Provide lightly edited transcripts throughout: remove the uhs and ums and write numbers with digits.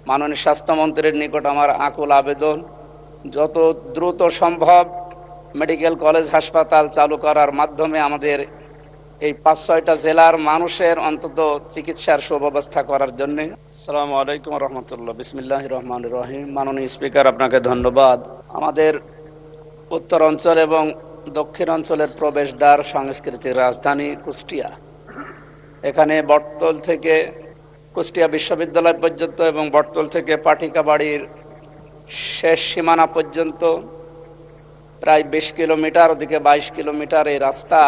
মাননীয় স্বাস্থ্যমন্ত্রীর নিকট আমার আকুল আবেদন, যত দ্রুত সম্ভব মেডিকেল কলেজ হাসপাতাল চালু করার মাধ্যমে আমাদের এই ৫-৬টা জেলার মানুষের অন্তত চিকিৎসার সুব্যবস্থা করার জন্য। আসসালামু আলাইকুম রহমতুল্লাহ। বিসমিল্লাহির রহমানির রহিম। মাননীয় স্পিকার, আপনাকে ধন্যবাদ। আমাদের উত্তর অঞ্চল এবং দক্ষিণ অঞ্চলের প্রবেশদ্বার সাংস্কৃতিক রাজধানী কুষ্টিয়া। এখানে বটতল থেকে কুষ্টিয়া বিশ্ববিদ্যালয় পর্যন্ত এবং বটতল থেকে পাঠিকাবাড়ির শেষ সীমানা পর্যন্ত প্রায় ২০ কিলোমিটার, ওদিকে ২২ কিলোমিটার এই রাস্তা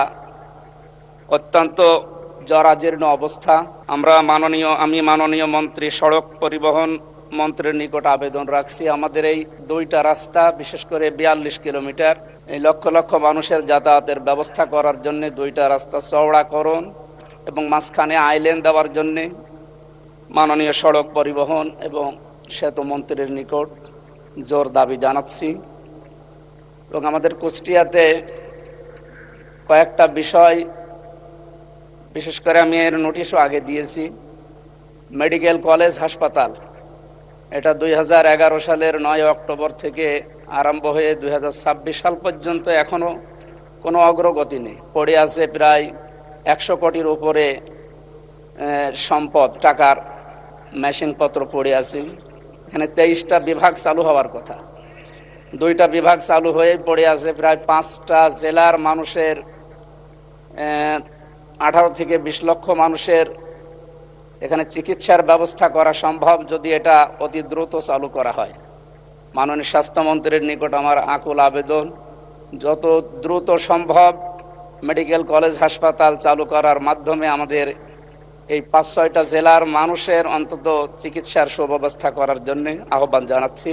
অত্যন্ত জরাজীর্ণ অবস্থা। আমি মাননীয় মন্ত্রী, সড়ক পরিবহন মন্ত্রীর নিকট আবেদন রাখছি, আমাদের এই দুইটা রাস্তা, বিশেষ করে ৪২ কিলোমিটার, এই লক্ষ লক্ষ মানুষের যাতায়াতের ব্যবস্থা করার জন্য দুইটা রাস্তা চওড়াকরণ এবং মাঝখানে আইল্যান্ড দেওয়ার জন্যে মাননীয় সড়ক পরিবহন এবং সেতু মন্ত্রীর নিকট জোর দাবি জানাচ্ছি। এবং আমাদের কুষ্টিয়াতে কয়েকটা বিষয়, বিশেষ করে আমি এর নোটিশও আগে দিয়েছি। মেডিকেল কলেজ হাসপাতাল, এটা ২০১১ সালের ৯ অক্টোবর থেকে আরম্ভ হয়ে ২০২৬ সাল পর্যন্ত এখনও কোনো অগ্রগতি নেই। পড়ে আছে প্রায় ১০০ কোটির উপরে সম্পদ, টাকার মেশিনপত্র পড়ে আছে। এখানে ২৩টা বিভাগ চালু হওয়ার কথা, 2টা বিভাগ চালু হয়ে পড়ে আছে। প্রায় 5টা জেলার মানুষের 18 থেকে 20 লক্ষ মানুষের এখানে চিকিৎসার ব্যবস্থা করা সম্ভব যদি এটা অতি দ্রুত চালু করা হয়। মাননীয় স্বাস্থ্যমন্ত্রীর নিকট আমার আকুল আবেদন, যত দ্রুত সম্ভব মেডিকেল কলেজ হাসপাতাল চালু করার মাধ্যমে আমাদের এই 5-6টা জেলার মানুষের অন্তত চিকিৎসার সুব্যবস্থা করার জন্য আহ্বান জানাচ্ছি।